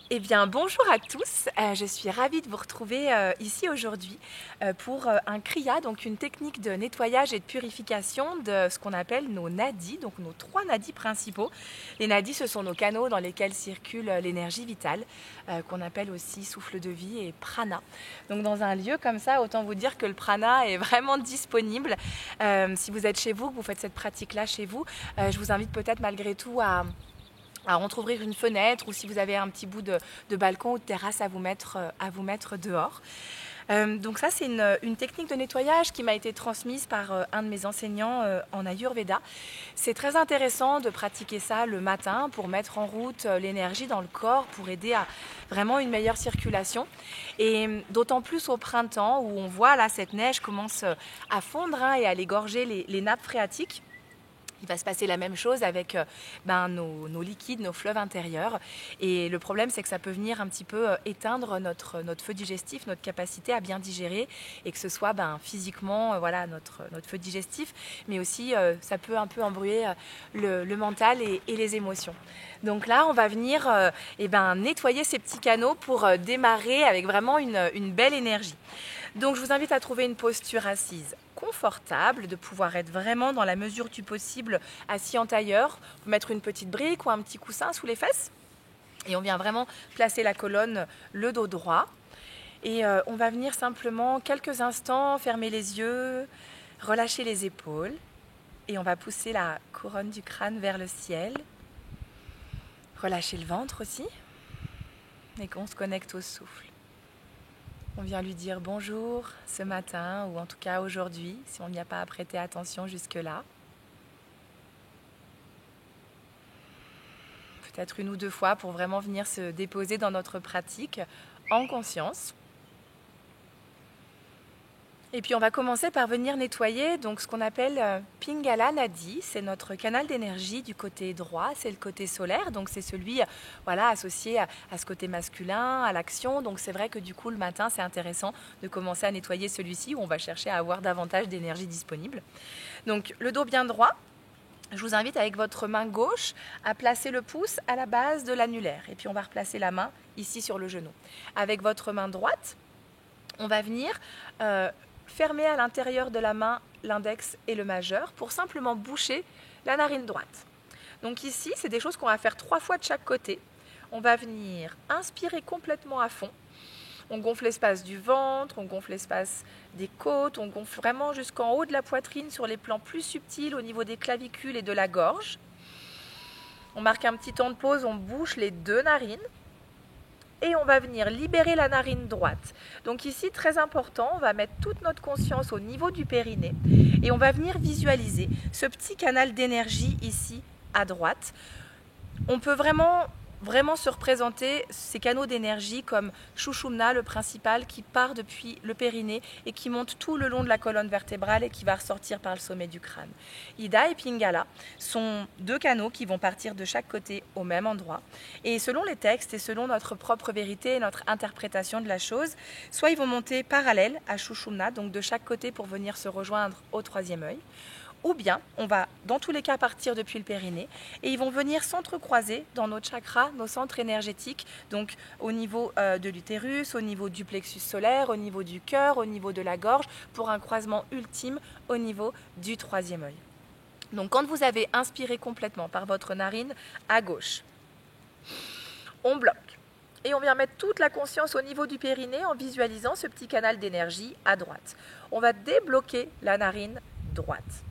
Eh bien, bonjour à tous. Je suis ravie de vous retrouver ici aujourd'hui pour un kriya, donc une technique de nettoyage et de purification de ce qu'on appelle nos nadis, donc nos 3 nadis principaux. Les nadis, ce sont nos canaux dans lesquels circule l'énergie vitale, qu'on appelle aussi souffle de vie et prana. Donc dans un lieu comme ça, autant vous dire que le prana est vraiment disponible. Si vous êtes chez vous, que vous faites cette pratique-là chez vous, je vous invite peut-être malgré tout à entrouvrir une fenêtre, ou si vous avez un petit bout de balcon ou de terrasse à vous mettre dehors. Donc ça, c'est une technique de nettoyage qui m'a été transmise par un de mes enseignants en Ayurveda. C'est très intéressant de pratiquer ça le matin pour mettre en route l'énergie dans le corps, pour aider à vraiment une meilleure circulation. Et d'autant plus au printemps où on voit là cette neige commence à fondre et à aller gorger les nappes phréatiques. Il va se passer la même chose avec nos liquides, nos fleuves intérieurs. Et le problème, c'est que ça peut venir un petit peu éteindre notre feu digestif, notre capacité à bien digérer, et que ce soit physiquement notre feu digestif, mais aussi ça peut un peu embrouiller le mental et les émotions. Donc là, on va venir nettoyer ces petits canaux pour démarrer avec vraiment une belle énergie. Donc je vous invite à trouver une posture assise confortable, de pouvoir être vraiment dans la mesure du possible assis en tailleur, mettre une petite brique ou un petit coussin sous les fesses. Et on vient vraiment placer la colonne, le dos droit. Et on va venir simplement quelques instants fermer les yeux, relâcher les épaules. Et on va pousser la couronne du crâne vers le ciel. Relâcher le ventre aussi. Et qu'on se connecte au souffle. On vient lui dire bonjour ce matin, ou en tout cas aujourd'hui, si on n'y a pas prêté attention jusque-là. Peut-être 1 ou 2 fois pour vraiment venir se déposer dans notre pratique en conscience. Et puis on va commencer par venir nettoyer donc ce qu'on appelle Pingala Nadi, c'est notre canal d'énergie du côté droit, c'est le côté solaire, donc c'est celui associé à ce côté masculin, à l'action. Donc c'est vrai que du coup le matin c'est intéressant de commencer à nettoyer celui-ci où on va chercher à avoir davantage d'énergie disponible. Donc le dos bien droit. Je vous invite avec votre main gauche à placer le pouce à la base de l'annulaire. Et puis on va replacer la main ici sur le genou. Avec votre main droite, on va venir fermer à l'intérieur de la main l'index et le majeur pour simplement boucher la narine droite. Donc ici, c'est des choses qu'on va faire 3 fois de chaque côté. On va venir inspirer complètement à fond. On gonfle l'espace du ventre, on gonfle l'espace des côtes, on gonfle vraiment jusqu'en haut de la poitrine sur les plans plus subtils au niveau des clavicules et de la gorge. On marque un petit temps de pause, on bouche les 2 narines. Et on va venir libérer la narine droite. Donc ici, très important, on va mettre toute notre conscience au niveau du périnée et on va venir visualiser ce petit canal d'énergie ici à droite. On peut vraiment se représenter ces canaux d'énergie comme Shushumna, le principal, qui part depuis le périnée et qui monte tout le long de la colonne vertébrale et qui va ressortir par le sommet du crâne. Ida et Pingala sont 2 canaux qui vont partir de chaque côté au même endroit. Et selon les textes et selon notre propre vérité et notre interprétation de la chose, soit ils vont monter parallèles à Shushumna, donc de chaque côté pour venir se rejoindre au 3e œil, ou bien on va dans tous les cas partir depuis le périnée et ils vont venir s'entrecroiser dans nos chakras, nos centres énergétiques, donc au niveau de l'utérus, au niveau du plexus solaire, au niveau du cœur, au niveau de la gorge, pour un croisement ultime au niveau du 3e œil. Donc quand vous avez inspiré complètement par votre narine à gauche, on bloque. Et on vient mettre toute la conscience au niveau du périnée en visualisant ce petit canal d'énergie à droite. On va débloquer la narine droite.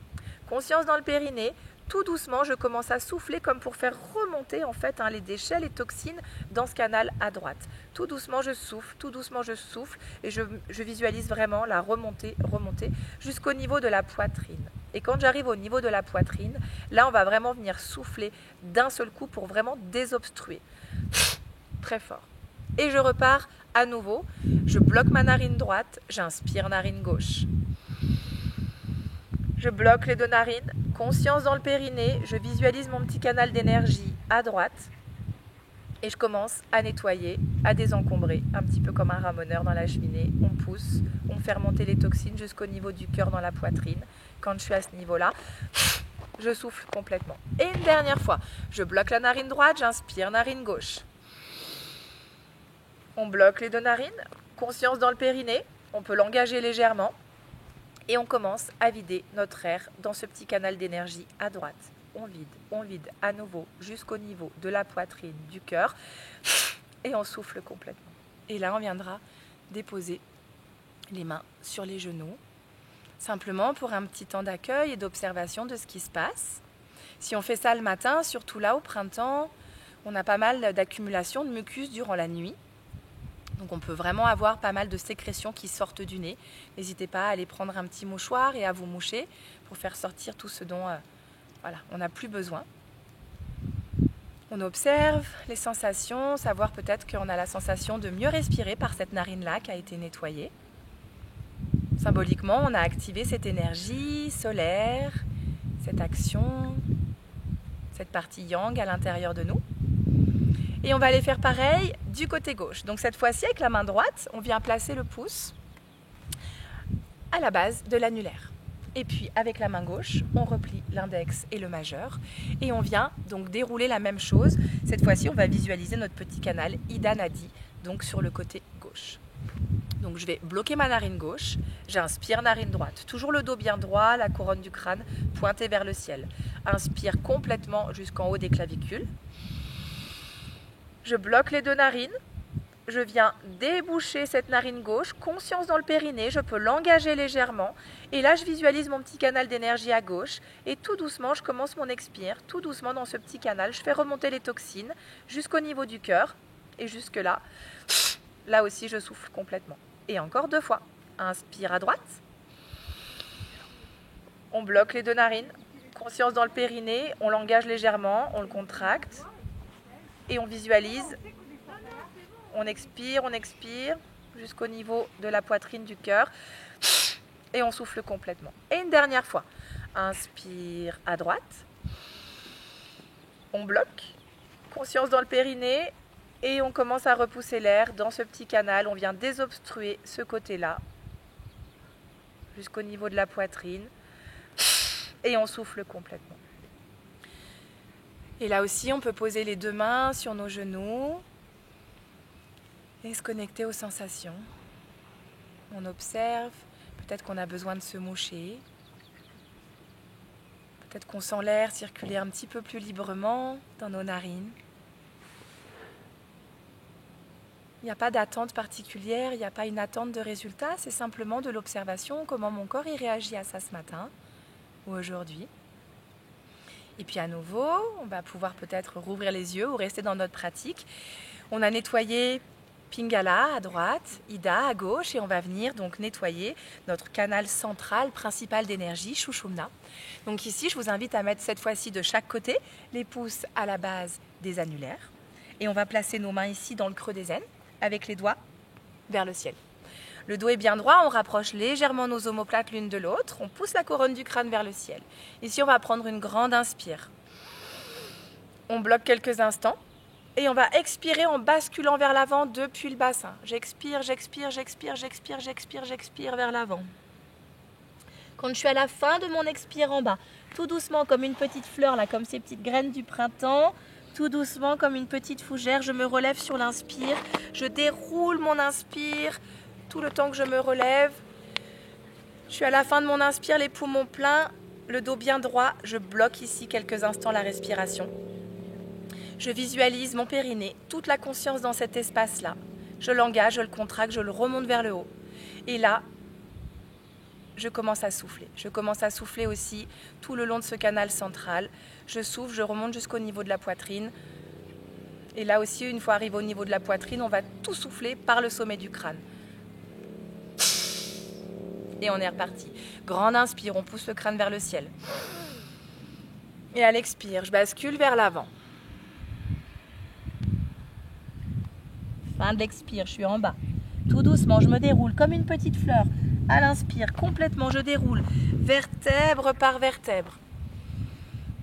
Conscience dans le périnée, tout doucement, je commence à souffler comme pour faire remonter les déchets, les toxines dans ce canal à droite. Tout doucement, je souffle et je visualise vraiment la remontée jusqu'au niveau de la poitrine. Et quand j'arrive au niveau de la poitrine, là, on va vraiment venir souffler d'un seul coup pour vraiment désobstruer. Très fort. Et je repars à nouveau. Je bloque ma narine droite, j'inspire narine gauche. Je bloque les 2 narines, conscience dans le périnée, je visualise mon petit canal d'énergie à droite et je commence à nettoyer, à désencombrer, un petit peu comme un ramoneur dans la cheminée. On pousse, on fait remonter les toxines jusqu'au niveau du cœur dans la poitrine. Quand je suis à ce niveau-là, je souffle complètement. Et une dernière fois, je bloque la narine droite, j'inspire narine gauche. On bloque les deux narines, conscience dans le périnée, on peut l'engager légèrement et on commence à vider notre air dans ce petit canal d'énergie à droite. On vide à nouveau jusqu'au niveau de la poitrine, du cœur et on souffle complètement. Et là, on viendra déposer les mains sur les genoux, simplement pour un petit temps d'accueil et d'observation de ce qui se passe. Si on fait ça le matin, surtout là au printemps, on a pas mal d'accumulation de mucus durant la nuit. Donc on peut vraiment avoir pas mal de sécrétions qui sortent du nez. N'hésitez pas à aller prendre un petit mouchoir et à vous moucher pour faire sortir tout ce dont on n'a plus besoin. On observe les sensations, savoir peut-être qu'on a la sensation de mieux respirer par cette narine-là qui a été nettoyée. Symboliquement, on a activé cette énergie solaire, cette action, cette partie yang à l'intérieur de nous. Et on va aller faire pareil du côté gauche. Donc cette fois-ci, avec la main droite, on vient placer le pouce à la base de l'annulaire. Et puis avec la main gauche, on replie l'index et le majeur. Et on vient donc dérouler la même chose. Cette fois-ci, on va visualiser notre petit canal Ida Nadi, donc sur le côté gauche. Donc je vais bloquer ma narine gauche, j'inspire narine droite. Toujours le dos bien droit, la couronne du crâne pointée vers le ciel. Inspire complètement jusqu'en haut des clavicules. Je bloque les deux narines. Je viens déboucher cette narine gauche, conscience dans le périnée, je peux l'engager légèrement. Et là, je visualise mon petit canal d'énergie à gauche. Et tout doucement, je commence mon expire, tout doucement dans ce petit canal. Je fais remonter les toxines jusqu'au niveau du cœur. Et jusque là, là aussi, je souffle complètement. Et encore 2 fois. Inspire à droite. On bloque les deux narines. Conscience dans le périnée, on l'engage légèrement, on le contracte. Et on visualise. On expire jusqu'au niveau de la poitrine du cœur et on souffle complètement. Et une dernière fois. Inspire à droite. On bloque. Conscience dans le périnée et on commence à repousser l'air dans ce petit canal. On vient désobstruer ce côté-là jusqu'au niveau de la poitrine et on souffle complètement. Et là aussi, on peut poser les 2 mains sur nos genoux et se connecter aux sensations. On observe, peut-être qu'on a besoin de se moucher, peut-être qu'on sent l'air circuler un petit peu plus librement dans nos narines. Il n'y a pas d'attente particulière, il n'y a pas une attente de résultat, c'est simplement de l'observation, comment mon corps y réagit à ça ce matin ou aujourd'hui. Et puis à nouveau, on va pouvoir peut-être rouvrir les yeux ou rester dans notre pratique. On a nettoyé Pingala à droite, Ida à gauche et on va venir donc nettoyer notre canal central principal d'énergie, Sushumna. Donc ici, je vous invite à mettre cette fois-ci de chaque côté les pouces à la base des annulaires et on va placer nos mains ici dans le creux des aines avec les doigts vers le ciel. Le dos est bien droit, on rapproche légèrement nos omoplates l'une de l'autre, on pousse la couronne du crâne vers le ciel. Ici, on va prendre une grande inspire. On bloque quelques instants. Et on va expirer en basculant vers l'avant depuis le bassin. J'expire vers l'avant. Quand je suis à la fin de mon expire en bas, tout doucement comme une petite fleur, là, comme ces petites graines du printemps, tout doucement comme une petite fougère, je me relève sur l'inspire. Je déroule mon inspire tout le temps que je me relève. Je suis à la fin de mon inspire, les poumons pleins, le dos bien droit. Je bloque ici quelques instants la respiration. Je visualise mon périnée, toute la conscience dans cet espace-là. Je l'engage, je le contracte, je le remonte vers le haut. Et là, je commence à souffler. Je commence à souffler aussi tout le long de ce canal central. Je souffle, je remonte jusqu'au niveau de la poitrine. Et là aussi, une fois arrivé au niveau de la poitrine, on va tout souffler par le sommet du crâne. Et on est reparti. Grande inspire, on pousse le crâne vers le ciel. Et à l'expire, je bascule vers l'avant. Fin de l'expire, je suis en bas. Tout doucement, je me déroule comme une petite fleur. À l'inspire, complètement, je déroule. Vertèbre par vertèbre.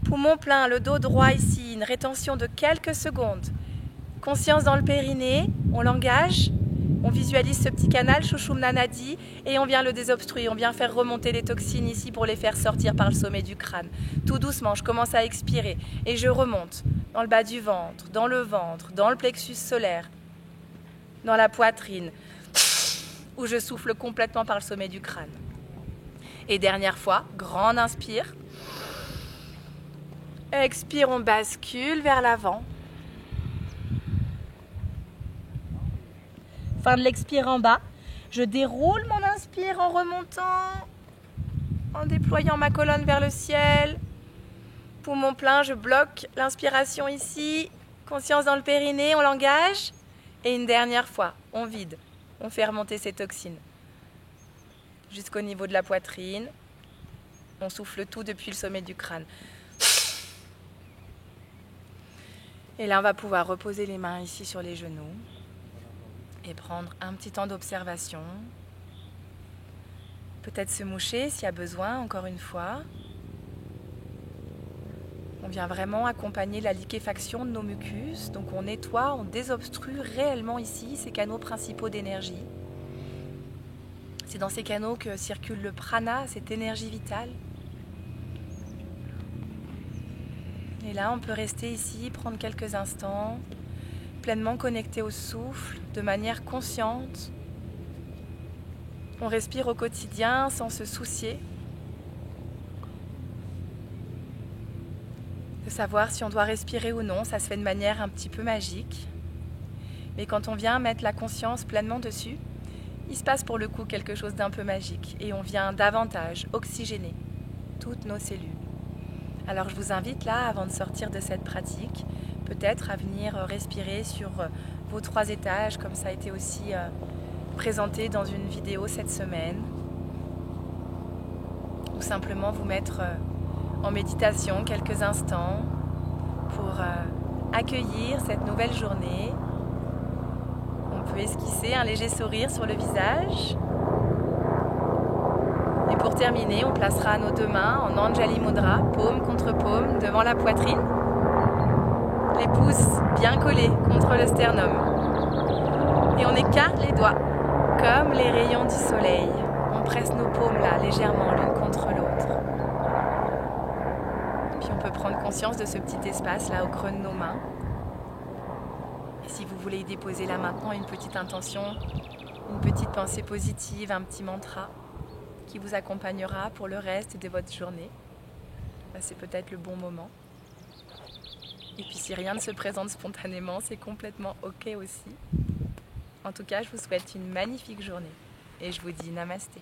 Poumon plein, le dos droit ici. Une rétention de quelques secondes. Conscience dans le périnée. On l'engage. On visualise ce petit canal, Sushumna Nadi. Et on vient le désobstruer. On vient faire remonter les toxines ici pour les faire sortir par le sommet du crâne. Tout doucement, je commence à expirer. Et je remonte dans le bas du ventre, dans le plexus solaire. dans la poitrine, où je souffle complètement par le sommet du crâne. Et dernière fois, grande inspire. Expire, on bascule vers l'avant. Fin de l'expire en bas. Je déroule mon inspire en remontant, en déployant ma colonne vers le ciel. Poumon plein, je bloque l'inspiration ici. Conscience dans le périnée, on l'engage. Et une dernière fois, on vide. On fait remonter ces toxines jusqu'au niveau de la poitrine. On souffle tout depuis le sommet du crâne. Et là, on va pouvoir reposer les mains ici sur les genoux et prendre un petit temps d'observation. Peut-être se moucher s'il y a besoin, encore une fois. On vient vraiment accompagner la liquéfaction de nos mucus. Donc on nettoie, on désobstrue réellement ici ces canaux principaux d'énergie. C'est dans ces canaux que circule le prana, cette énergie vitale. Et là, on peut rester ici, prendre quelques instants, pleinement connecté au souffle, de manière consciente. On respire au quotidien sans se soucier de savoir si on doit respirer ou non. Ça se fait de manière un petit peu magique. Mais quand on vient mettre la conscience pleinement dessus, il se passe pour le coup quelque chose d'un peu magique et on vient davantage oxygéner toutes nos cellules. Alors je vous invite là, avant de sortir de cette pratique, peut-être à venir respirer sur vos 3 étages, comme ça a été aussi présenté dans une vidéo cette semaine. Ou simplement vous mettre en méditation quelques instants pour accueillir cette nouvelle journée. On peut esquisser un léger sourire sur le visage. Et pour terminer, on placera nos 2 mains en Anjali Mudra, paume contre paume, devant la poitrine. Les pouces bien collés contre le sternum. Et on écarte les doigts, comme les rayons du soleil. On presse nos paumes là, légèrement, l'une contre l'autre. Puis on peut prendre conscience de ce petit espace là, au creux de nos mains. Et si vous voulez y déposer là maintenant une petite intention, une petite pensée positive, un petit mantra, qui vous accompagnera pour le reste de votre journée. C'est peut-être le bon moment. Et puis si rien ne se présente spontanément, c'est complètement ok aussi. En tout cas, je vous souhaite une magnifique journée et je vous dis namasté.